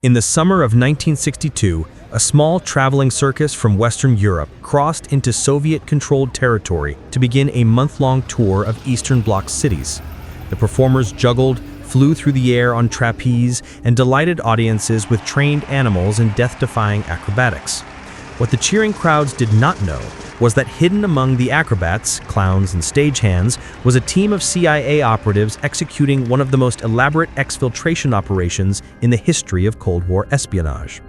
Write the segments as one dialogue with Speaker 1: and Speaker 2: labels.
Speaker 1: In the summer of 1962, a small traveling circus from Western Europe crossed into Soviet-controlled territory to begin a month-long tour of Eastern Bloc cities. The performers juggled, flew through the air on trapeze, and delighted audiences with trained animals and death-defying acrobatics. What the cheering crowds did not know was that hidden among the acrobats, clowns, and stagehands was a team of CIA operatives executing one of the most elaborate exfiltration operations in the history of Cold War espionage.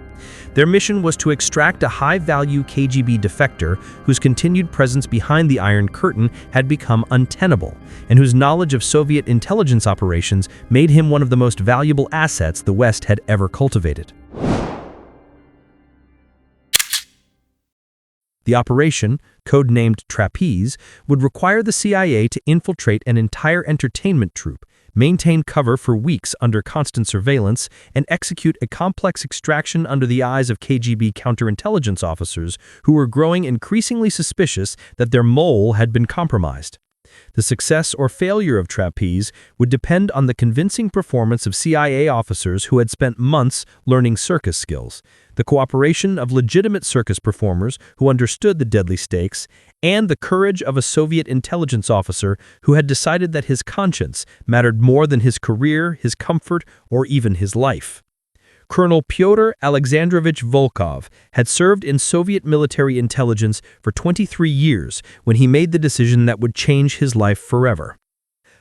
Speaker 1: Their mission was to extract a high-value KGB defector whose continued presence behind the Iron Curtain had become untenable, and whose knowledge of Soviet intelligence operations made him one of the most valuable assets the West had ever cultivated. The operation, codenamed Trapeze, would require the CIA to infiltrate an entire entertainment troupe, maintain cover for weeks under constant surveillance, and execute a complex extraction under the eyes of KGB counterintelligence officers who were growing increasingly suspicious that their mole had been compromised. The success or failure of Trapeze would depend on the convincing performance of CIA officers who had spent months learning circus skills, the cooperation of legitimate circus performers who understood the deadly stakes, and the courage of a Soviet intelligence officer who had decided that his conscience mattered more than his career, his comfort, or even his life. Colonel Pyotr Alexandrovich Volkov had served in Soviet military intelligence for 23 years when he made the decision that would change his life forever.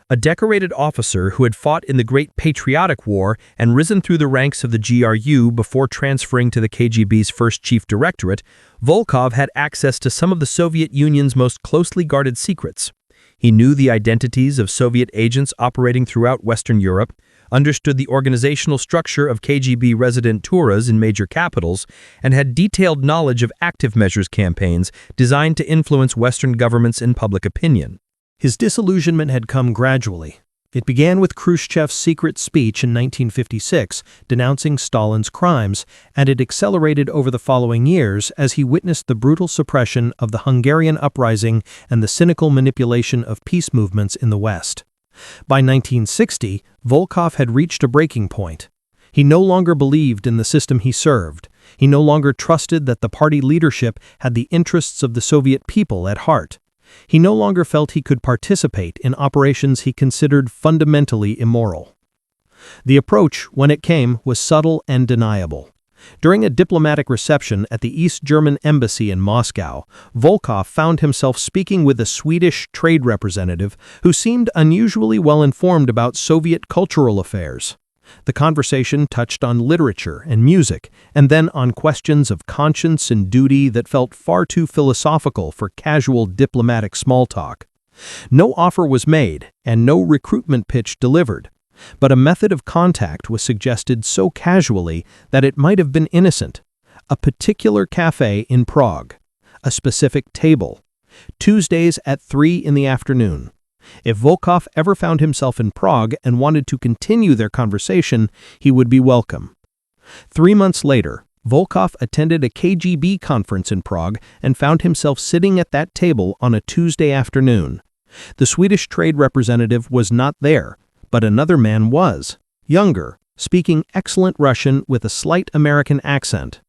Speaker 1: A decorated officer who had fought in the Great Patriotic War and risen through the ranks of the GRU before transferring to the KGB's first chief directorate, Volkov had access to some of the Soviet Union's most closely guarded secrets. He knew the identities of Soviet agents operating throughout Western Europe, understood the organizational structure of KGB residenturas in major capitals, and had detailed knowledge of active measures campaigns designed to influence Western governments and public opinion.
Speaker 2: His disillusionment had come gradually. It began with Khrushchev's secret speech in 1956 denouncing Stalin's crimes, and it accelerated over the following years as he witnessed the brutal suppression of the Hungarian uprising and the cynical manipulation of peace movements in the West. By 1960, Volkov had reached a breaking point. He no longer believed in the system he served. He no longer trusted that the party leadership had the interests of the Soviet people at heart. He no longer felt he could participate in operations he considered fundamentally immoral. The approach, when it came, was subtle and deniable. During a diplomatic reception at the East German embassy in Moscow, Volkov found himself speaking with a Swedish trade representative who seemed unusually well informed about Soviet cultural affairs. The conversation touched on literature and music, and then on questions of conscience and duty that felt far too philosophical for casual diplomatic small talk. No offer was made, and no recruitment pitch delivered. But a method of contact was suggested so casually that it might have been innocent. A particular cafe in Prague. A specific table. Tuesdays at 3 in the afternoon. If Volkov ever found himself in Prague and wanted to continue their conversation, he would be welcome. 3 months later, Volkov attended a KGB conference in Prague and found himself sitting at that table on a Tuesday afternoon. The Swedish trade representative was not there, but another man was, younger, speaking excellent Russian with a slight American accent.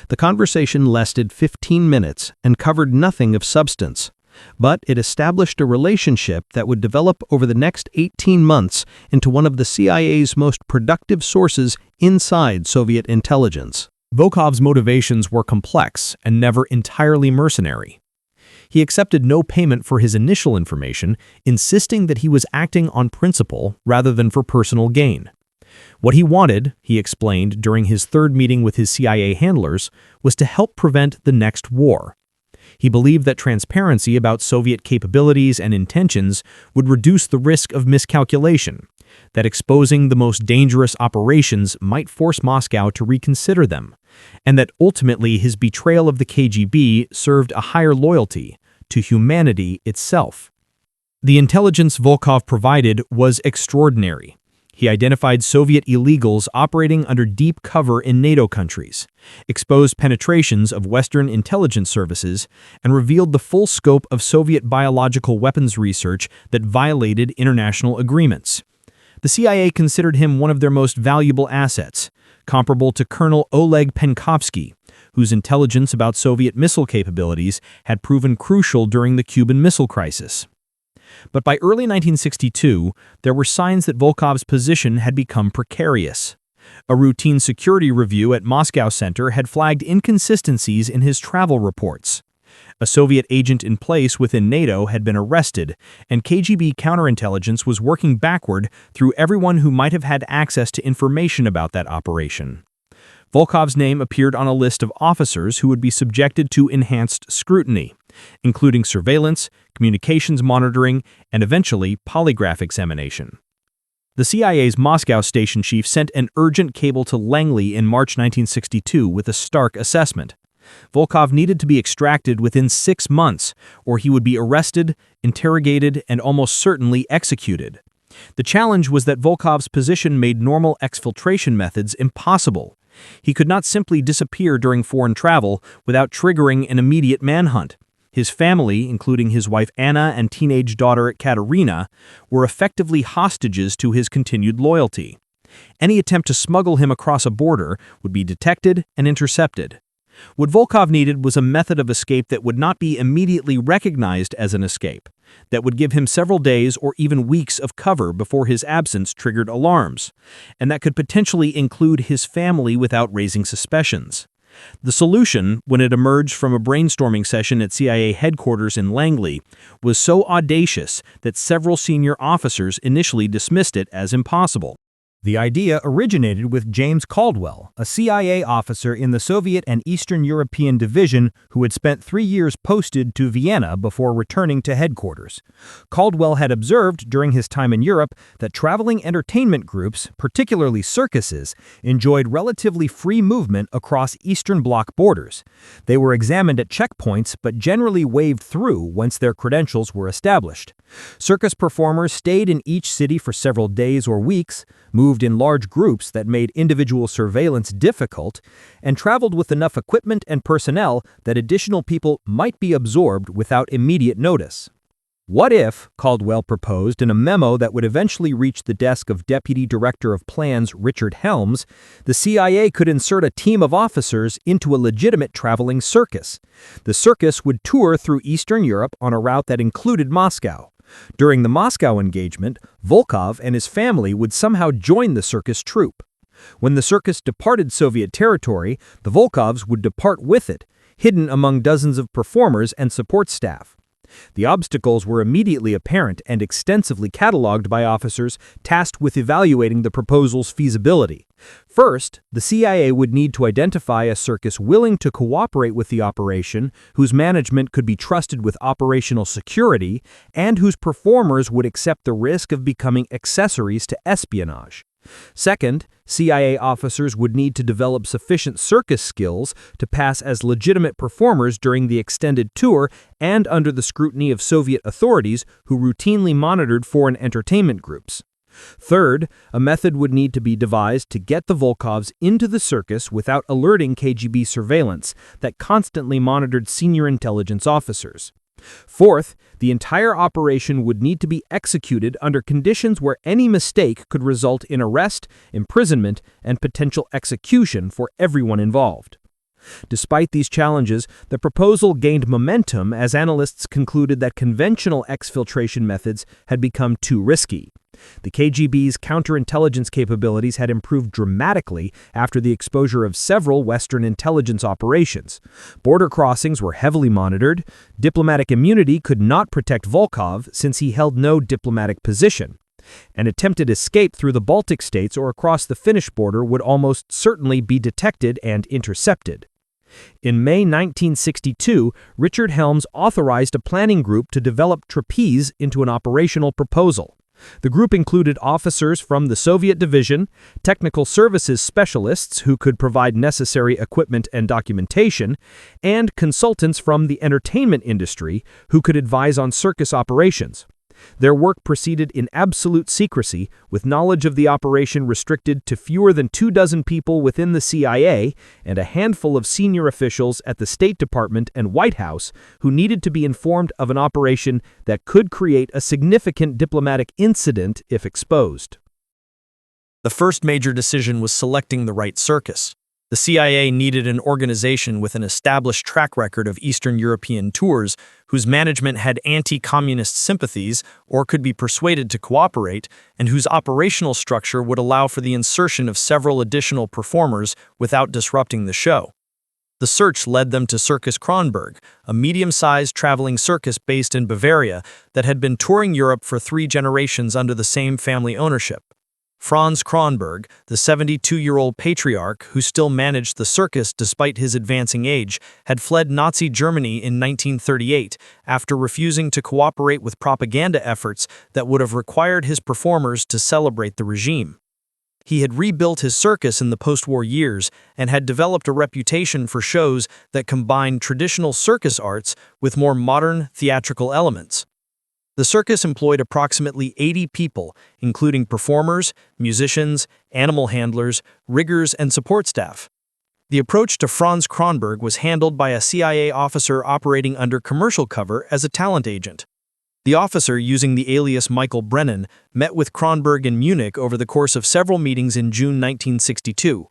Speaker 2: The conversation lasted 15 minutes and covered nothing of substance, but it established a relationship that would develop over the next 18 months into one of the CIA's most productive sources inside Soviet intelligence.
Speaker 1: Volkov's motivations were complex and never entirely mercenary. He accepted no payment for his initial information, insisting that he was acting on principle rather than for personal gain. What he wanted, he explained during his third meeting with his CIA handlers, was to help prevent the next war. He believed that transparency about Soviet capabilities and intentions would reduce the risk of miscalculation, that exposing the most dangerous operations might force Moscow to reconsider them, and that ultimately his betrayal of the KGB served a higher loyalty to humanity itself. The intelligence Volkov provided was extraordinary. He identified Soviet illegals operating under deep cover in NATO countries, exposed penetrations of Western intelligence services, and revealed the full scope of Soviet biological weapons research that violated international agreements. The CIA considered him one of their most valuable assets, comparable to Colonel Oleg Penkovsky, whose intelligence about Soviet missile capabilities had proven crucial during the Cuban Missile Crisis. But by early 1962, there were signs that Volkov's position had become precarious. A routine security review at Moscow Center had flagged inconsistencies in his travel reports. A Soviet agent in place within NATO had been arrested, and KGB counterintelligence was working backward through everyone who might have had access to information about that operation. Volkov's name appeared on a list of officers who would be subjected to enhanced scrutiny, including surveillance, communications monitoring, and eventually polygraph examination. The CIA's Moscow station chief sent an urgent cable to Langley in March 1962 with a stark assessment. Volkov needed to be extracted within 6 months, or he would be arrested, interrogated, and almost certainly executed. The challenge was that Volkov's position made normal exfiltration methods impossible. He could not simply disappear during foreign travel without triggering an immediate manhunt. His family, including his wife Anna and teenage daughter Katerina, were effectively hostages to his continued loyalty. Any attempt to smuggle him across a border would be detected and intercepted. What Volkov needed was a method of escape that would not be immediately recognized as an escape, that would give him several days or even weeks of cover before his absence triggered alarms, and that could potentially include his family without raising suspicions. The solution, when it emerged from a brainstorming session at CIA headquarters in Langley, was so audacious that several senior officers initially dismissed it as impossible.
Speaker 3: The idea originated with James Caldwell, a CIA officer in the Soviet and Eastern European Division who had spent 3 years posted to Vienna before returning to headquarters. Caldwell had observed during his time in Europe that traveling entertainment groups, particularly circuses, enjoyed relatively free movement across Eastern Bloc borders. They were examined at checkpoints but generally waved through once their credentials were established. Circus performers stayed in each city for several days or weeks, moved in large groups that made individual surveillance difficult, and traveled with enough equipment and personnel that additional people might be absorbed without immediate notice. What if, Caldwell proposed in a memo that would eventually reach the desk of Deputy Director of Plans Richard Helms, the CIA could insert a team of officers into a legitimate traveling circus. The circus would tour through Eastern Europe on a route that included Moscow. During the Moscow engagement, Volkov and his family would somehow join the circus troupe. When the circus departed Soviet territory, the Volkovs would depart with it, hidden among dozens of performers and support staff. The obstacles were immediately apparent and extensively cataloged by officers tasked with evaluating the proposal's feasibility. First, the CIA would need to identify a circus willing to cooperate with the operation, whose management could be trusted with operational security, and whose performers would accept the risk of becoming accessories to espionage. Second, CIA officers would need to develop sufficient circus skills to pass as legitimate performers during the extended tour and under the scrutiny of Soviet authorities who routinely monitored foreign entertainment groups. Third, a method would need to be devised to get the Volkovs into the circus without alerting KGB surveillance that constantly monitored senior intelligence officers. Fourth, the entire operation would need to be executed under conditions where any mistake could result in arrest, imprisonment, and potential execution for everyone involved. Despite these challenges, the proposal gained momentum as analysts concluded that conventional exfiltration methods had become too risky. The KGB's counterintelligence capabilities had improved dramatically after the exposure of several Western intelligence operations. Border crossings were heavily monitored. Diplomatic immunity could not protect Volkov since he held no diplomatic position. An attempted escape through the Baltic states or across the Finnish border would almost certainly be detected and intercepted. In May 1962, Richard Helms authorized a planning group to develop Trapeze into an operational proposal. The group included officers from the Soviet division, technical services specialists who could provide necessary equipment and documentation, and consultants from the entertainment industry who could advise on circus operations. Their work proceeded in absolute secrecy, with knowledge of the operation restricted to fewer than 24 people within the CIA and a handful of senior officials at the State Department and White House who needed to be informed of an operation that could create a significant diplomatic incident if exposed.
Speaker 1: The first major decision was selecting the right circus. The CIA needed an organization with an established track record of Eastern European tours, whose management had anti-communist sympathies or could be persuaded to cooperate, and whose operational structure would allow for the insertion of several additional performers without disrupting the show. The search led them to Circus Kronberg, a medium-sized traveling circus based in Bavaria that had been touring Europe for 3 generations under the same family ownership. Franz Kronberg, the 72-year-old patriarch who still managed the circus despite his advancing age, had fled Nazi Germany in 1938 after refusing to cooperate with propaganda efforts that would have required his performers to celebrate the regime. He had rebuilt his circus in the post-war years and had developed a reputation for shows that combined traditional circus arts with more modern theatrical elements. The circus employed approximately 80 people, including performers, musicians, animal handlers, riggers, and support staff. The approach to Franz Kronberg was handled by a CIA officer operating under commercial cover as a talent agent. The officer, using the alias Michael Brennan, met with Kronberg in Munich over the course of several meetings in June 1962.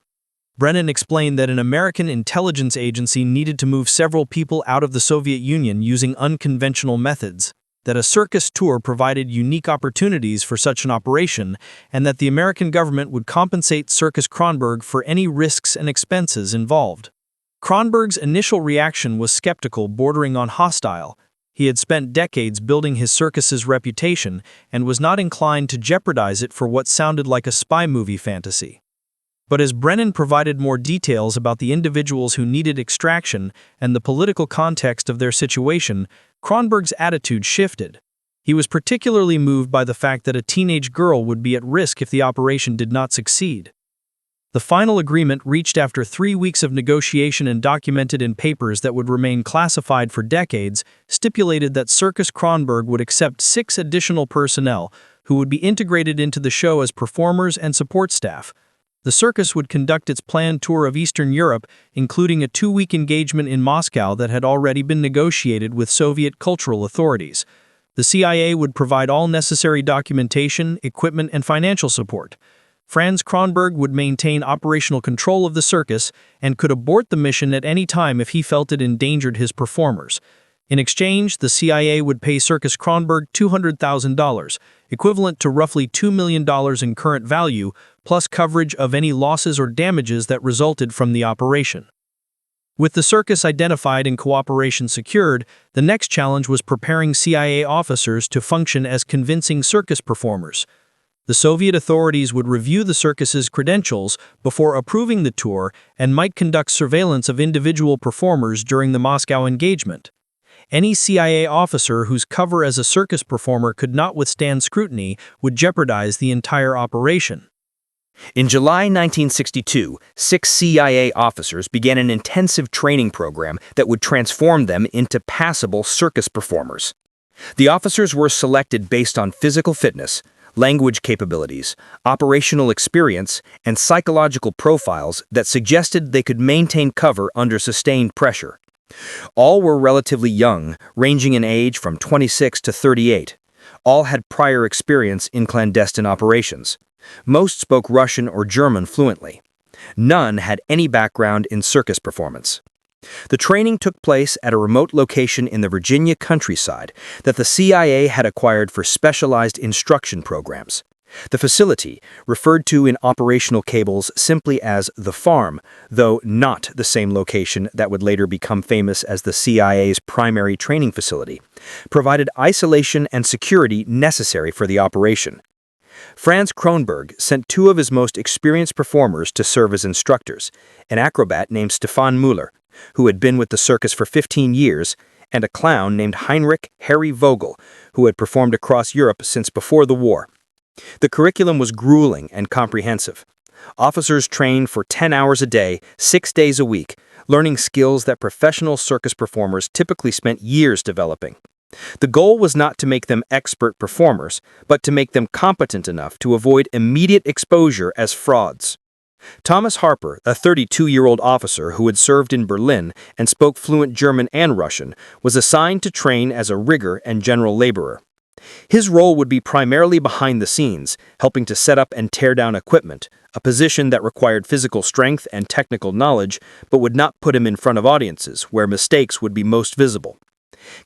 Speaker 1: Brennan explained that an American intelligence agency needed to move several people out of the Soviet Union using unconventional methods, that a circus tour provided unique opportunities for such an operation, and that the American government would compensate Circus Kronberg for any risks and expenses involved. Kronberg's initial reaction was skeptical, bordering on hostile. He had spent decades building his circus's reputation and was not inclined to jeopardize it for what sounded like a spy movie fantasy. But as Brennan provided more details about the individuals who needed extraction and the political context of their situation, Kronberg's attitude shifted. He was particularly moved by the fact that a teenage girl would be at risk if the operation did not succeed. The final agreement, reached after 3 weeks of negotiation and documented in papers that would remain classified for decades, stipulated that Circus Kronberg would accept 6 additional personnel who would be integrated into the show as performers and support staff. The circus would conduct its planned tour of Eastern Europe, including a 2-week engagement in Moscow that had already been negotiated with Soviet cultural authorities. The CIA would provide all necessary documentation, equipment, and financial support. Franz Kronberg would maintain operational control of the circus and could abort the mission at any time if he felt it endangered his performers. In exchange, the CIA would pay Circus Kronberg $200,000, equivalent to roughly $2 million in current value, plus coverage of any losses or damages that resulted from the operation. With the circus identified and cooperation secured, the next challenge was preparing CIA officers to function as convincing circus performers. The Soviet authorities would review the circus's credentials before approving the tour and might conduct surveillance of individual performers during the Moscow engagement. Any CIA officer whose cover as a circus performer could not withstand scrutiny would jeopardize the entire operation.
Speaker 4: In July 1962, 6 CIA officers began an intensive training program that would transform them into passable circus performers. The officers were selected based on physical fitness, language capabilities, operational experience, and psychological profiles that suggested they could maintain cover under sustained pressure. All were relatively young, ranging in age from 26 to 38. All had prior experience in clandestine operations. Most spoke Russian or German fluently. None had any background in circus performance. The training took place at a remote location in the Virginia countryside that the CIA had acquired for specialized instruction programs. The facility, referred to in operational cables simply as the farm, though not the same location that would later become famous as the CIA's primary training facility, provided isolation and security necessary for the operation. Franz Kronberg sent 2 of his most experienced performers to serve as instructors, an acrobat named Stefan Müller, who had been with the circus for 15 years, and a clown named Heinrich Harry Vogel, who had performed across Europe since before the war. The curriculum was grueling and comprehensive. Officers trained for 10 hours a day, 6 days a week, learning skills that professional circus performers typically spent years developing. The goal was not to make them expert performers, but to make them competent enough to avoid immediate exposure as frauds. Thomas Harper, a 32-year-old officer who had served in Berlin and spoke fluent German and Russian, was assigned to train as a rigger and general laborer. His role would be primarily behind the scenes, helping to set up and tear down equipment, a position that required physical strength and technical knowledge, but would not put him in front of audiences where mistakes would be most visible.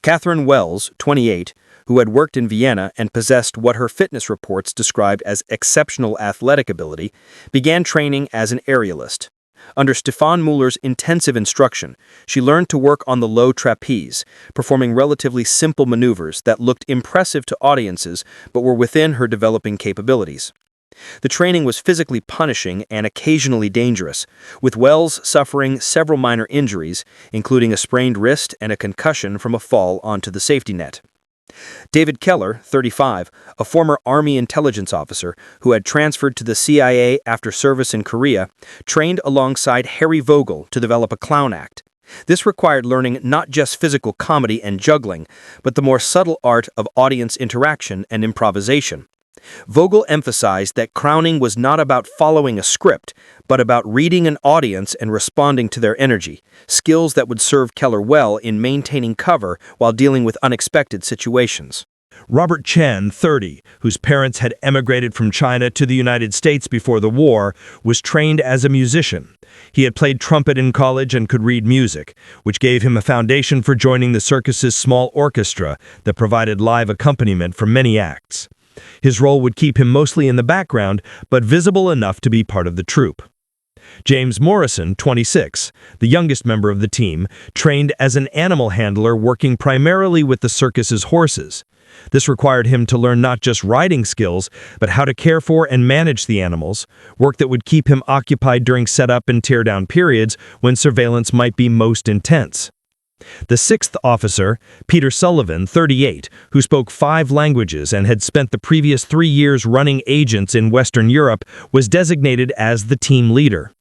Speaker 4: Catherine Wells, 28, who had worked in Vienna and possessed what her fitness reports described as exceptional athletic ability, began training as an aerialist. Under Stefan Muller's intensive instruction, she learned to work on the low trapeze, performing relatively simple maneuvers that looked impressive to audiences but were within her developing capabilities. The training was physically punishing and occasionally dangerous, with Wells suffering several minor injuries, including a sprained wrist and a concussion from a fall onto the safety net. David Keller, 35, a former Army intelligence officer who had transferred to the CIA after service in Korea, trained alongside Harry Vogel to develop a clown act. This required learning not just physical comedy and juggling, but the more subtle art of audience interaction and improvisation. Vogel emphasized that crowning was not about following a script, but about reading an audience and responding to their energy, skills that would serve Keller well in maintaining cover while dealing with unexpected situations.
Speaker 1: Robert Chen, 30, whose parents had emigrated from China to the United States before the war, was trained as a musician. He had played trumpet in college and could read music, which gave him a foundation for joining the circus's small orchestra that provided live accompaniment for many acts. His role would keep him mostly in the background, but visible enough to be part of the troupe. James Morrison, 26, the youngest member of the team, trained as an animal handler working primarily with the circus's horses. This required him to learn not just riding skills, but how to care for and manage the animals, work that would keep him occupied during setup and teardown periods when surveillance might be most intense. The sixth officer, Peter Sullivan, 38, who spoke 5 languages and had spent the previous 3 years running agents in Western Europe, was designated as the team leader.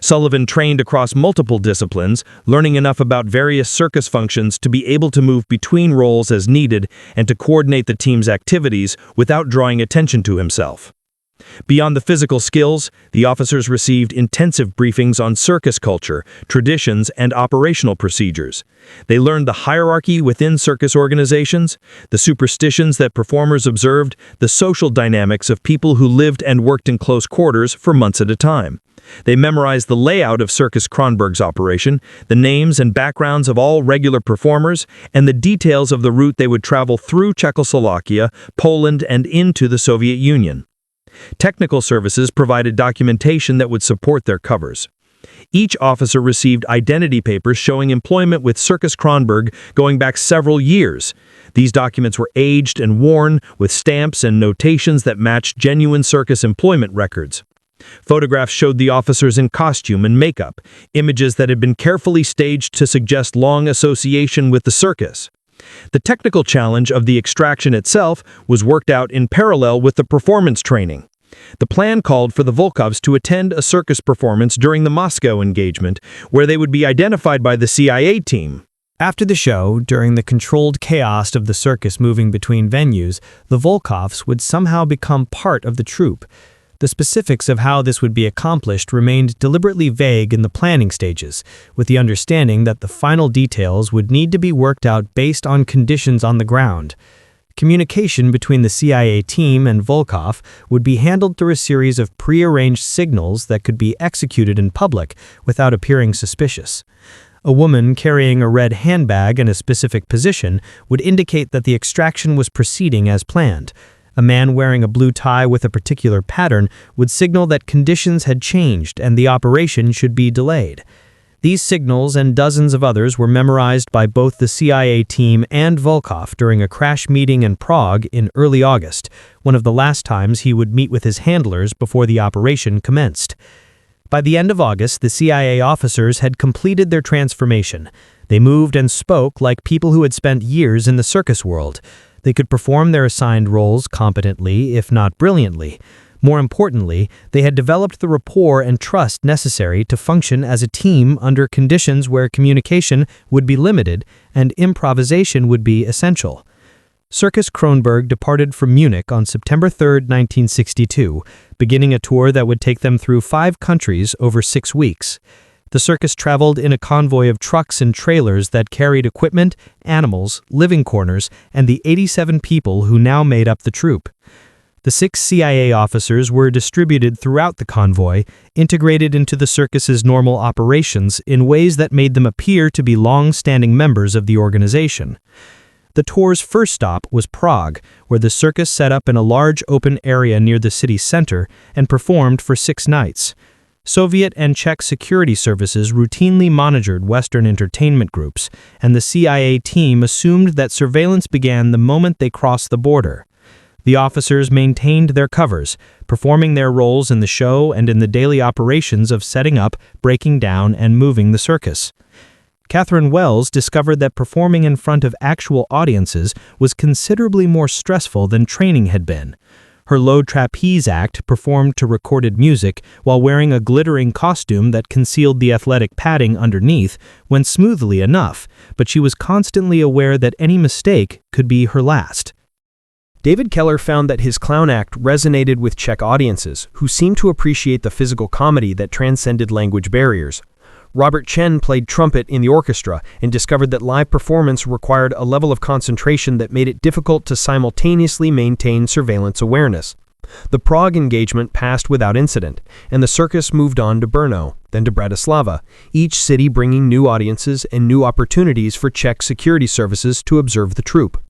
Speaker 1: Sullivan trained across multiple disciplines, learning enough about various circus functions to be able to move between roles as needed and to coordinate the team's activities without drawing attention to himself. Beyond the physical skills, the officers received intensive briefings on circus culture, traditions, and operational procedures. They learned the hierarchy within circus organizations, the superstitions that performers observed, the social dynamics of people who lived and worked in close quarters for months at a time. They memorized the layout of Circus Kronberg's operation, the names and backgrounds of all regular performers, and the details of the route they would travel through Czechoslovakia, Poland, and into the Soviet Union. Technical services provided documentation that would support their covers. Each officer received identity papers showing employment with Circus Kronberg going back several years. These documents were aged and worn, with stamps and notations that matched genuine circus employment records. Photographs showed the officers in costume and makeup, images that had been carefully staged to suggest long association with the circus. The technical challenge of the extraction itself was worked out in parallel with the performance training. The plan called for the Volkovs to attend a circus performance during the Moscow engagement, where they would be identified by the CIA team.
Speaker 3: After the show, during the controlled chaos of the circus moving between venues, the Volkovs would somehow become part of the troupe. The specifics of how this would be accomplished remained deliberately vague in the planning stages, with the understanding that the final details would need to be worked out based on conditions on the ground. Communication between the CIA team and Volkov would be handled through a series of pre-arranged signals that could be executed in public without appearing suspicious. A woman carrying a red handbag in a specific position would indicate that the extraction was proceeding as planned. A man wearing a blue tie with a particular pattern would signal that conditions had changed and the operation should be delayed. These signals and dozens of others were memorized by both the CIA team and Volkov during a crash meeting in Prague in early August, one of the last times he would meet with his handlers before the operation commenced. By the end of August, the CIA officers had completed their transformation. They moved and spoke like people who had spent years in the circus world. They could perform their assigned roles competently, if not brilliantly. More importantly, they had developed the rapport and trust necessary to function as a team under conditions where communication would be limited and improvisation would be essential. Circus Kronberg departed from Munich on September 3, 1962, beginning a tour that would take them through 5 countries over 6 weeks.
Speaker 2: The circus traveled in a convoy of trucks and trailers that carried equipment, animals, living corners, and the 87 people who now made up the troupe. The 6 CIA officers were distributed throughout the convoy, integrated into the circus's normal operations in ways that made them appear to be long-standing members of the organization. The tour's first stop was Prague, where the circus set up in a large open area near the city center and performed for 6 nights. Soviet and Czech security services routinely monitored Western entertainment groups, and the CIA team assumed that surveillance began the moment they crossed the border. The officers maintained their covers, performing their roles in the show and in the daily operations of setting up, breaking down, and moving the circus. Catherine Wells discovered that performing in front of actual audiences was considerably more stressful than training had been. Her low trapeze act performed to recorded music while wearing a glittering costume that concealed the athletic padding underneath went smoothly enough, but she was constantly aware that any mistake could be her last.
Speaker 1: David Keller found that his clown act resonated with Czech audiences, who seemed to appreciate the physical comedy that transcended language barriers. Robert Chen played trumpet in the orchestra and discovered that live performance required a level of concentration that made it difficult to simultaneously maintain surveillance awareness. The Prague engagement passed without incident, and the circus moved on to Brno, then to Bratislava, each city bringing new audiences and new opportunities for Czech security services to observe the troupe.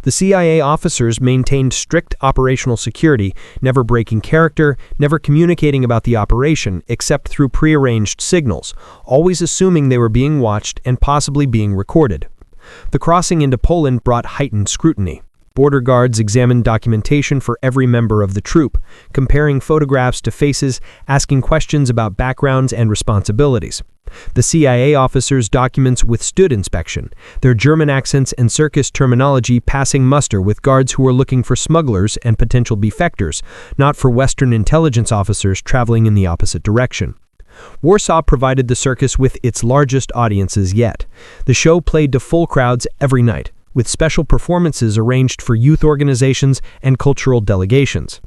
Speaker 1: The CIA officers maintained strict operational security, never breaking character, never communicating about the operation except through prearranged signals, always assuming they were being watched and possibly being recorded. The crossing into Poland brought heightened scrutiny. Border guards examined documentation for every member of the troupe, comparing photographs to faces, asking questions about backgrounds and responsibilities. The CIA officers' documents withstood inspection, their German accents and circus terminology passing muster with guards who were looking for smugglers and potential defectors, not for Western intelligence officers traveling in the opposite direction. Warsaw provided the circus with its largest audiences yet. The show played to full crowds every night, with special performances arranged for youth organizations and cultural delegations.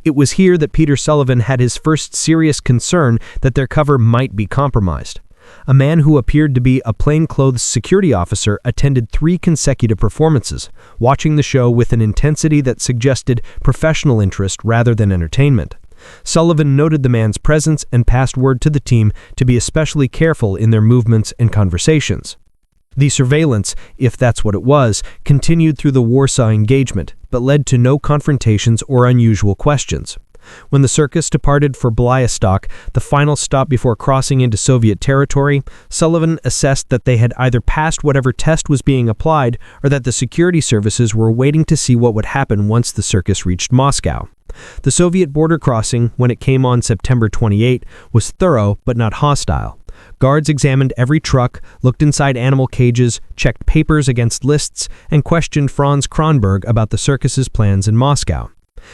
Speaker 1: It was here that Peter Sullivan had his first serious concern that their cover might be compromised. A man who appeared to be a plainclothes security officer attended 3 consecutive performances, watching the show with an intensity that suggested professional interest rather than entertainment. Sullivan noted the man's presence and passed word to the team to be especially careful in their movements and conversations. The surveillance, if that's what it was, continued through the Warsaw engagement, but led to no confrontations or unusual questions. When the circus departed for Białystok, the final stop before crossing into Soviet territory, Sullivan assessed that they had either passed whatever test was being applied or that the security services were waiting to see what would happen once the circus reached Moscow. The Soviet border crossing, when it came on September 28, was thorough but not hostile. Guards examined every truck, looked inside animal cages, checked papers against lists, and questioned Franz Kronberg about the circus's plans in Moscow.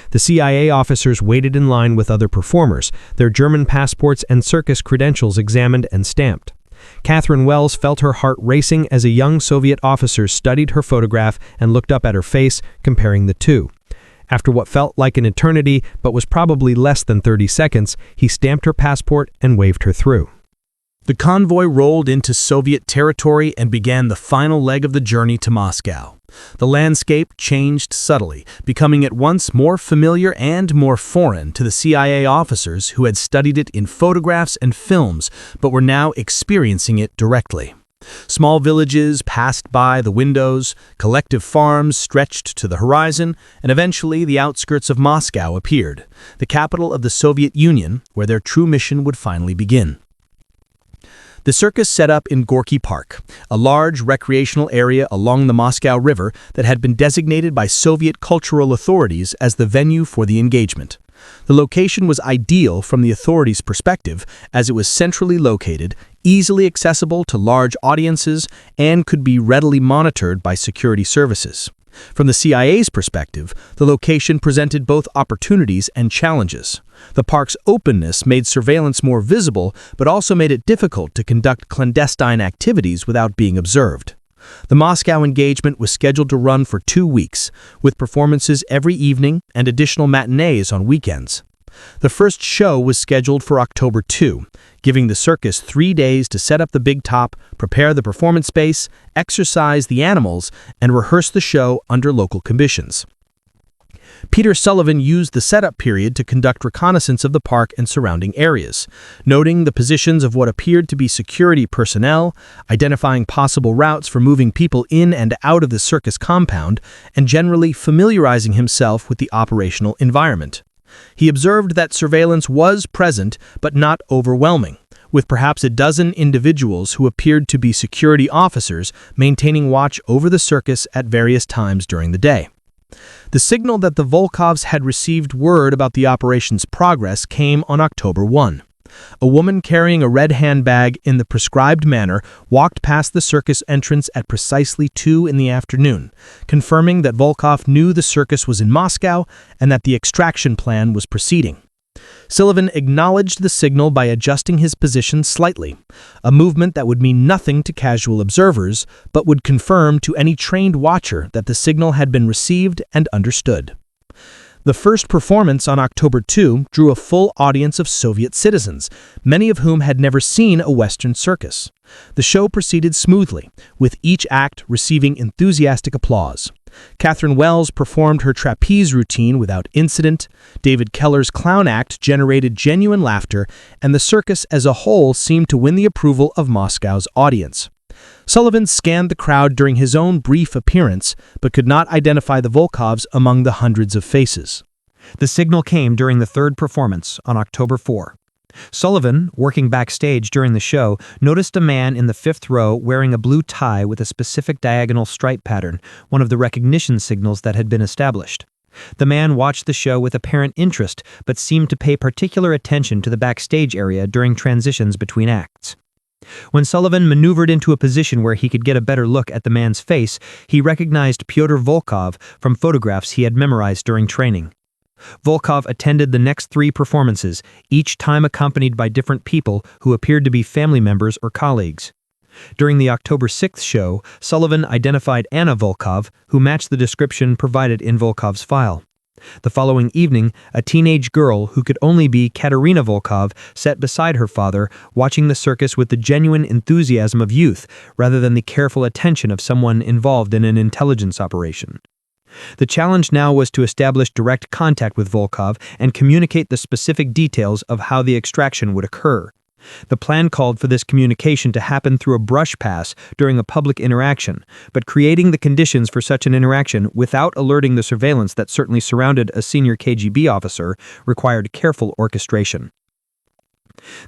Speaker 1: The CIA officers waited in line with other performers, their German passports and circus credentials examined and stamped. Catherine Wells felt her heart racing as a young Soviet officer studied her photograph and looked up at her face, comparing the two. After what felt like an eternity, but was probably less than 30 seconds, he stamped her passport and waved her through.
Speaker 3: The convoy rolled into Soviet territory and began the final leg of the journey to Moscow. The landscape changed subtly, becoming at once more familiar and more foreign to the CIA officers who had studied it in photographs and films, but were now experiencing it directly. Small villages passed by the windows, collective farms stretched to the horizon, and eventually the outskirts of Moscow appeared, the capital of the Soviet Union, where their true mission would finally begin. The circus set up in Gorky Park, a large recreational area along the Moscow River that had been designated by Soviet cultural authorities as the venue for the engagement. The location was ideal from the authorities' perspective, as it was centrally located, easily accessible to large audiences, and could be readily monitored by security services. From the CIA's perspective, the location presented both opportunities and challenges. The park's openness made surveillance more visible, but also made it difficult to conduct clandestine activities without being observed. The Moscow engagement was scheduled to run for 2 weeks, with performances every evening and additional matinees on weekends. The first show was scheduled for October 2,
Speaker 2: giving the circus 3 days to set up the big top, prepare the performance space, exercise the animals, and rehearse the show under local conditions. Peter Sullivan used the setup period to conduct reconnaissance of the park and surrounding areas, noting the positions of what appeared to be security personnel, identifying possible routes for moving people in and out of the circus compound, and generally familiarizing himself with the operational environment. He observed that surveillance was present but not overwhelming, with perhaps a dozen individuals who appeared to be security officers maintaining watch over the circus at various times during the day. The signal that the Volkovs had received word about the operation's progress came on October 1. A woman carrying a red handbag in the prescribed manner walked past the circus entrance at precisely 2 in the afternoon, confirming that Volkov knew the circus was in Moscow and that the extraction plan was proceeding. Sullivan acknowledged the signal by adjusting his position slightly, a movement that would mean nothing to casual observers, but would confirm to any trained watcher that the signal had been received and understood. The first performance on October 2 drew a full audience of Soviet citizens, many of whom had never seen a Western circus. The show proceeded smoothly, with each act receiving enthusiastic applause. Catherine Wells performed her trapeze routine without incident, David Keller's clown act generated genuine laughter, and the circus as a whole seemed to win the approval of Moscow's audience. Sullivan scanned the crowd during his own brief appearance, but could not identify the Volkovs among the hundreds of faces.
Speaker 1: The signal came during the third performance on October 4. Sullivan, working backstage during the show, noticed a man in the 5th row wearing a blue tie with a specific diagonal stripe pattern, one of the recognition signals that had been established. The man watched the show with apparent interest, but seemed to pay particular attention to the backstage area during transitions between acts. When Sullivan maneuvered into a position where he could get a better look at the man's face, he recognized Pyotr Volkov from photographs he had memorized during training. Volkov attended the next 3 performances, each time accompanied by different people who appeared to be family members or colleagues. During the October 6th show, Sullivan identified Anna Volkov, who matched the description provided in Volkov's file. The following evening, a teenage girl who could only be Katerina Volkov sat beside her father, watching the circus with the genuine enthusiasm of youth rather than the careful attention of someone involved in an intelligence operation. The challenge now was to establish direct contact with Volkov and communicate the specific details of how the extraction would occur. The plan called for this communication to happen through a brush pass during a public interaction, but creating the conditions for such an interaction without alerting the surveillance that certainly surrounded a senior KGB officer required careful orchestration.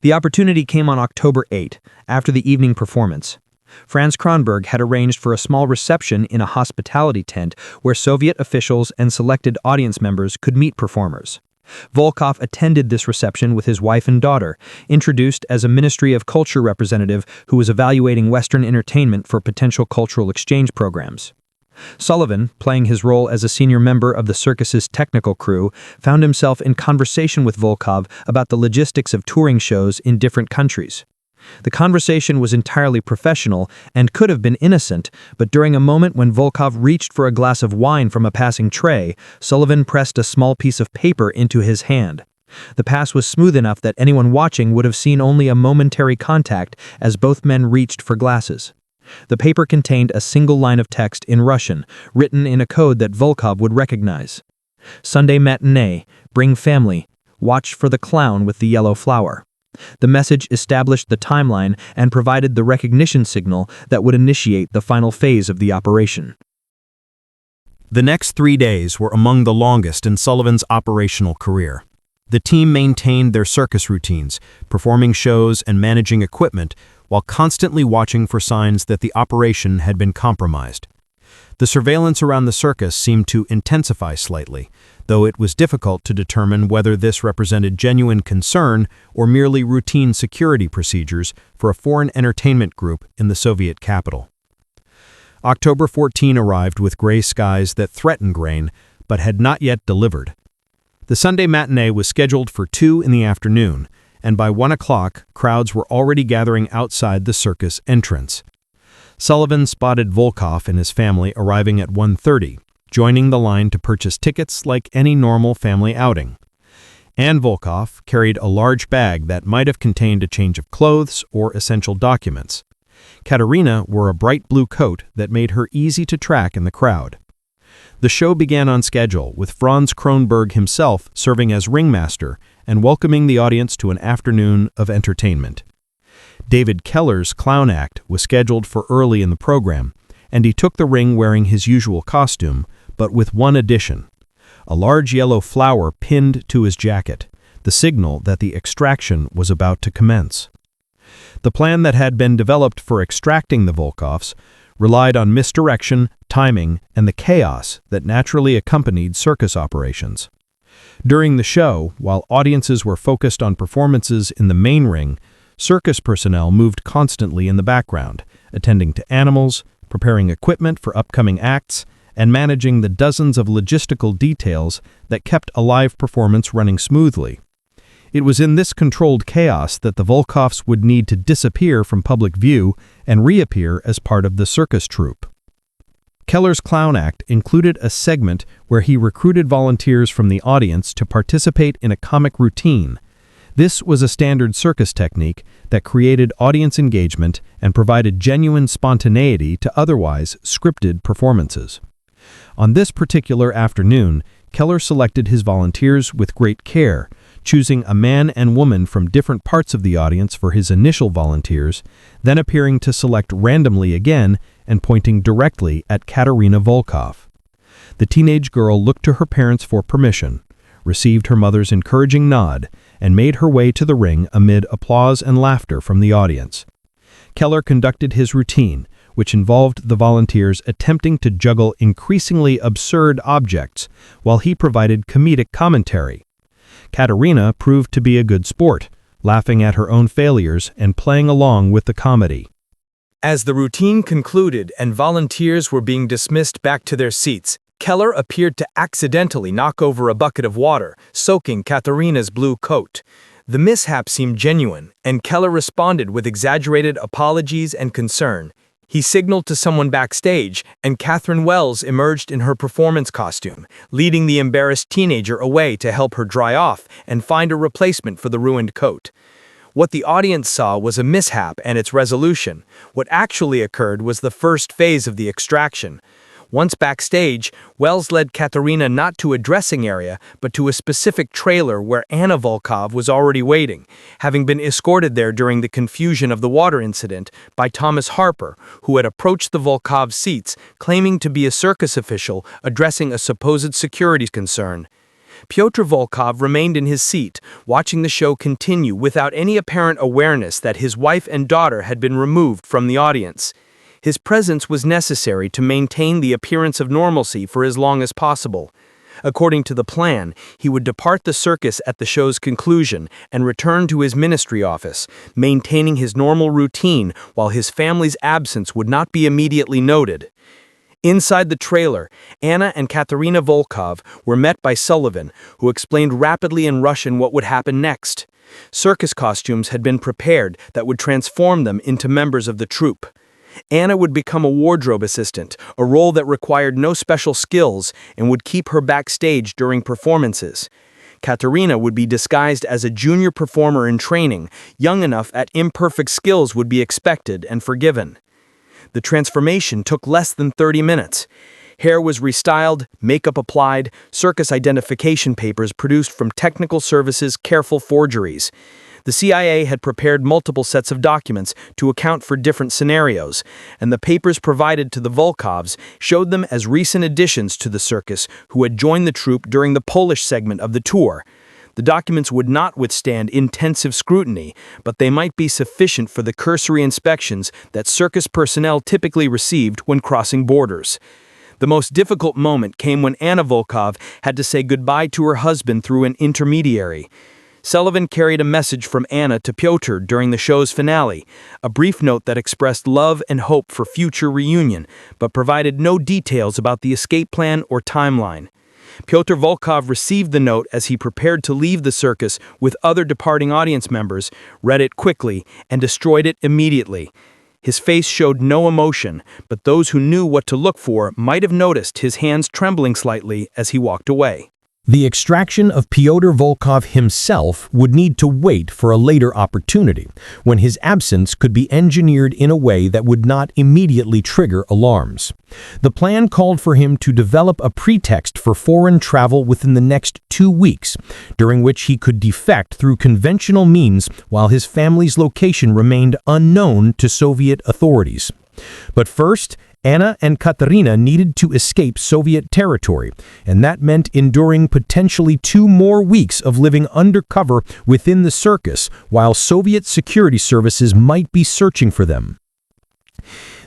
Speaker 1: The opportunity came on October 8, after the evening performance. Franz Kronberg had arranged for a small reception in a hospitality tent where Soviet officials and selected audience members could meet performers. Volkov attended this reception with his wife and daughter, introduced as a Ministry of Culture representative who was evaluating Western entertainment for potential cultural exchange programs. Sullivan, playing his role as a senior member of the circus's technical crew, found himself in conversation with Volkov about the logistics of touring shows in different countries. The conversation was entirely professional and could have been innocent, but during a moment when Volkov reached for a glass of wine from a passing tray, Sullivan pressed a small piece of paper into his hand. The pass was smooth enough that anyone watching would have seen only a momentary contact as both men reached for glasses. The paper contained a single line of text in Russian, written in a code that Volkov would recognize. Sunday matinee, bring family, watch for the clown with the yellow flower. The message established the timeline and provided the recognition signal that would initiate the final phase of the operation.
Speaker 3: The next 3 days were among the longest in Sullivan's operational career. The team maintained their circus routines, performing shows and managing equipment, while constantly watching for signs that the operation had been compromised. The surveillance around the circus seemed to intensify slightly, though it was difficult to determine whether this represented genuine concern or merely routine security procedures for a foreign entertainment group in the Soviet capital. October 14 arrived with gray skies that threatened rain, but had not yet delivered. The Sunday matinee was scheduled for 2 in the afternoon, and by 1 o'clock, crowds were already gathering outside the circus entrance. Sullivan spotted Volkov and his family arriving at 1:30, joining the line to purchase tickets like any normal family outing.
Speaker 2: Anne Volkov carried a large bag that might have contained a change of clothes or essential documents. Katerina wore a bright blue coat that made her easy to track in the crowd. The show began on schedule, with Franz Kronberg himself serving as ringmaster and welcoming the audience to an afternoon of entertainment. David Keller's clown act was scheduled for early in the program, and he took the ring wearing his usual costume, but with one addition: a large yellow flower pinned to his jacket, the signal that the extraction was about to commence. The plan that had been developed for extracting the Volkovs relied on misdirection, timing, and the chaos that naturally accompanied circus operations. During the show, while audiences were focused on performances in the main ring, circus personnel moved constantly in the background, attending to animals, preparing equipment for upcoming acts, and managing the dozens of logistical details that kept a live performance running smoothly. It was in this controlled chaos that the Volkovs would need to disappear from public view and reappear as part of the circus troupe. Keller's clown act included a segment where he recruited volunteers from the audience to participate in a comic routine. This was a standard circus technique that created audience engagement and provided genuine spontaneity to otherwise scripted performances. On this particular afternoon, Keller selected his volunteers with great care, choosing a man and woman from different parts of the audience for his initial volunteers, then appearing to select randomly again and pointing directly at Katerina Volkov. The teenage girl looked to her parents for permission, received her mother's encouraging nod, and made her way to the ring amid applause and laughter from the audience. Keller conducted his routine, which involved the volunteers attempting to juggle increasingly absurd objects while he provided comedic commentary. Katerina proved to be a good sport, laughing at her own failures and playing along with the comedy.
Speaker 5: As the routine concluded and volunteers were being dismissed back to their seats, Keller appeared to accidentally knock over a bucket of water, soaking Katerina's blue coat. The mishap seemed genuine, and Keller responded with exaggerated apologies and concern. He signaled to someone backstage, and Catherine Wells emerged in her performance costume, leading the embarrassed teenager away to help her dry off and find a replacement for the ruined coat. What the audience saw was a mishap and its resolution. What actually occurred was the first phase of the extraction. Once backstage, Wells led Katerina not to a dressing area, but to a specific trailer where Anna Volkov was already waiting, having been escorted there during the confusion of the water incident by Thomas Harper, who had approached the Volkov seats, claiming to be a circus official addressing a supposed security concern. Pyotr Volkov remained in his seat, watching the show continue without any apparent awareness that his wife and daughter had been removed from the audience. His presence was necessary to maintain the appearance of normalcy for as long as possible. According to the plan, he would depart the circus at the show's conclusion and return to his ministry office, maintaining his normal routine while his family's absence would not be immediately noted. Inside the trailer, Anna and Katerina Volkov were met by Sullivan, who explained rapidly in Russian what would happen next. Circus costumes had been prepared that would transform them into members of the troupe. Anna would become a wardrobe assistant, a role that required no special skills and would keep her backstage during performances. Katerina would be disguised as a junior performer in training, young enough that imperfect skills would be expected and forgiven. The transformation took less than 30 minutes. Hair was restyled, makeup applied, circus identification papers produced from technical services' careful forgeries. The CIA had prepared multiple sets of documents to account for different scenarios, and the papers provided to the Volkovs showed them as recent additions to the circus who had joined the troupe during the Polish segment of the tour. The documents would not withstand intensive scrutiny, but they might be sufficient for the cursory inspections that circus personnel typically received when crossing borders. The most difficult moment came when Anna Volkov had to say goodbye to her husband through an intermediary. Sullivan carried a message from Anna to Pyotr during the show's finale, a brief note that expressed love and hope for future reunion, but provided no details about the escape plan or timeline. Pyotr Volkov received the note as he prepared to leave the circus with other departing audience members, read it quickly, and destroyed it immediately. His face showed no emotion, but those who knew what to look for might have noticed his hands trembling slightly as he walked away.
Speaker 2: The extraction of Pyotr Volkov himself would need to wait for a later opportunity, when his absence could be engineered in a way that would not immediately trigger alarms. The plan called for him to develop a pretext for foreign travel within the next 2 weeks, during which he could defect through conventional means while his family's location remained unknown to Soviet authorities. But first, Anna and Katerina needed to escape Soviet territory, and that meant enduring potentially 2 more weeks of living undercover within the circus while Soviet security services might be searching for them.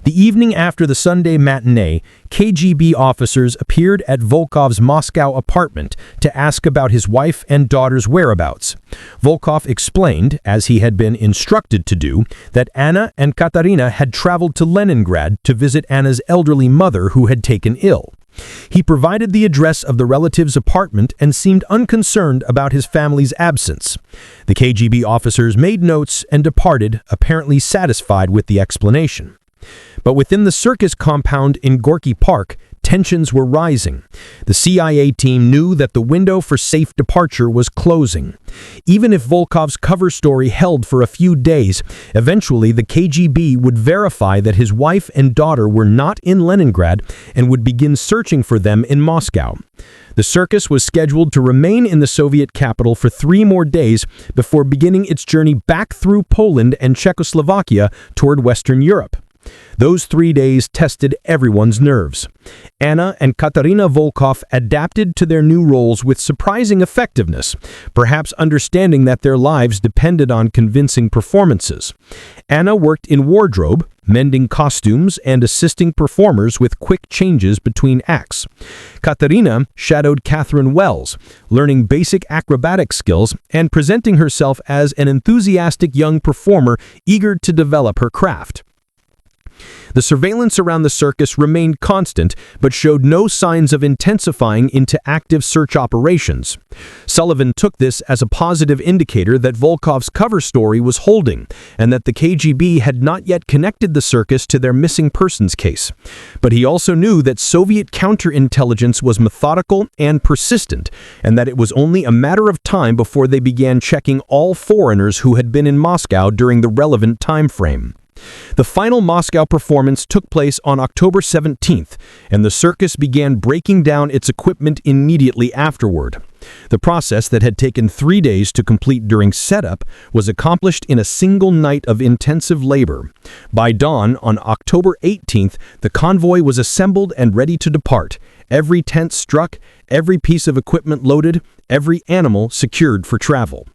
Speaker 2: The evening after the Sunday matinee, KGB officers appeared at Volkov's Moscow apartment to ask about his wife and daughter's whereabouts. Volkov explained, as he had been instructed to do, that Anna and Katarina had traveled to Leningrad to visit Anna's elderly mother who had taken ill. He provided the address of the relative's apartment and seemed unconcerned about his family's absence. The KGB officers made notes and departed, apparently satisfied with the explanation. But within the circus compound in Gorky Park, tensions were rising. The CIA team knew that the window for safe departure was closing. Even if Volkov's cover story held for a few days, eventually the KGB would verify that his wife and daughter were not in Leningrad and would begin searching for them in Moscow. The circus was scheduled to remain in the Soviet capital for 3 more days before beginning its journey back through Poland and Czechoslovakia toward Western Europe. Those 3 days tested everyone's nerves. Anna and Katarina Volkov adapted to their new roles with surprising effectiveness, perhaps understanding that their lives depended on convincing performances. Anna worked in wardrobe, mending costumes and assisting performers with quick changes between acts. Katarina shadowed Catherine Wells, learning basic acrobatic skills and presenting herself as an enthusiastic young performer eager to develop her craft. The surveillance around the circus remained constant, but showed no signs of intensifying into active search operations. Sullivan took this as a positive indicator that Volkov's cover story was holding, and that the KGB had not yet connected the circus to their missing persons case. But he also knew that Soviet counterintelligence was methodical and persistent, and that it was only a matter of time before they began checking all foreigners who had been in Moscow during the relevant time frame. The final Moscow performance took place on October 17th, and the circus began breaking down its equipment immediately afterward. The process that had taken 3 days to complete during setup was accomplished in a single night of intensive labor. By dawn on October 18th, the convoy was assembled and ready to depart, every tent struck, every piece of equipment loaded, every animal secured for travel.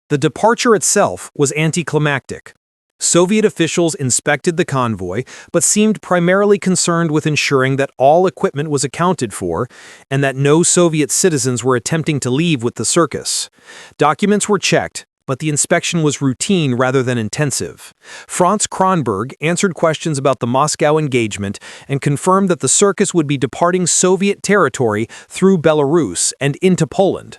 Speaker 1: The departure itself was anticlimactic. Soviet officials inspected the convoy, but seemed primarily concerned with ensuring that all equipment was accounted for and that no Soviet citizens were attempting to leave with the circus. Documents were checked, but the inspection was routine rather than intensive. Franz Kronberg answered questions about the Moscow engagement and confirmed that the circus would be departing Soviet territory through Belarus and into Poland.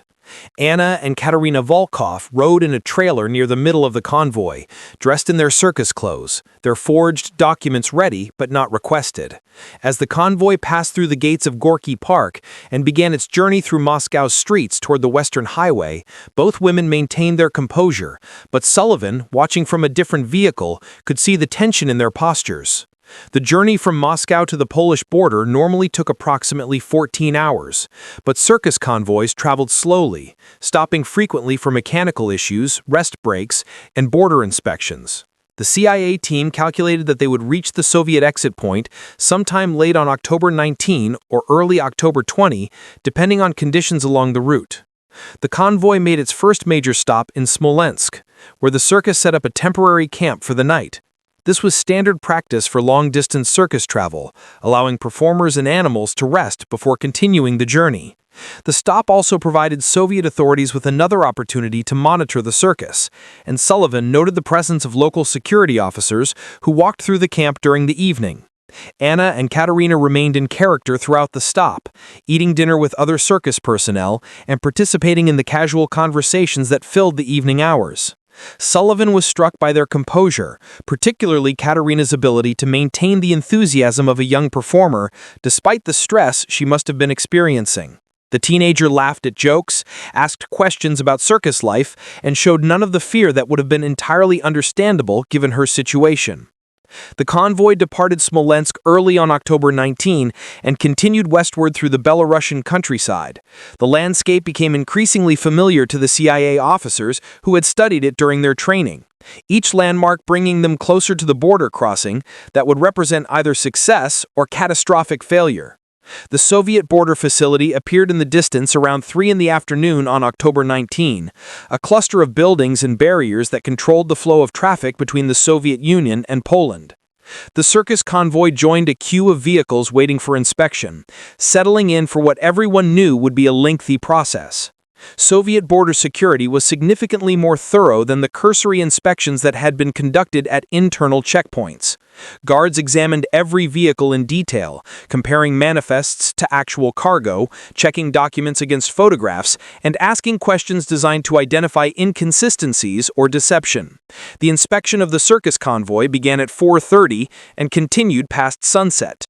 Speaker 1: Anna and Katerina Volkov rode in a trailer near the middle of the convoy, dressed in their circus clothes, their forged documents ready but not requested. As the convoy passed through the gates of Gorky Park and began its journey through Moscow's streets toward the Western Highway, both women maintained their composure, but Sullivan, watching from a different vehicle, could see the tension in their postures. The journey from Moscow to the Polish border normally took approximately 14 hours, but circus convoys traveled slowly, stopping frequently for mechanical issues, rest breaks, and border inspections. The CIA team calculated that they would reach the Soviet exit point sometime late on October 19 or early October 20, depending on conditions along the route. The convoy made its first major stop in Smolensk, where the circus set up a temporary camp for the night. This was standard practice for long-distance circus travel, allowing performers and animals to rest before continuing the journey. The stop also provided Soviet authorities with another opportunity to monitor the circus, and Sullivan noted the presence of local security officers who walked through the camp during the evening. Anna and Katerina remained in character throughout the stop, eating dinner with other circus personnel and participating in the casual conversations that filled the evening hours. Sullivan was struck by their composure, particularly Katerina's ability to maintain the enthusiasm of a young performer despite the stress she must have been experiencing.
Speaker 2: The teenager laughed at jokes, asked questions about circus life, and showed none of the fear that would have been entirely understandable given her situation. The convoy departed Smolensk early on October 19 and continued westward through the Belarusian countryside. The landscape became increasingly familiar to the CIA officers who had studied it during their training, each landmark bringing them closer to the border crossing that would represent either success or catastrophic failure. The Soviet border facility appeared in the distance around 3 in the afternoon on October 19, a cluster of buildings and barriers that controlled the flow of traffic between the Soviet Union and Poland. The circus convoy joined a queue of vehicles waiting for inspection, settling in for what everyone knew would be a lengthy process. Soviet border security was significantly more thorough than the cursory inspections that had been conducted at internal checkpoints. Guards examined every vehicle in detail, comparing manifests to actual cargo, checking documents against photographs, and asking questions designed to identify inconsistencies or deception. The inspection of the circus convoy began at 4:30 and continued past sunset.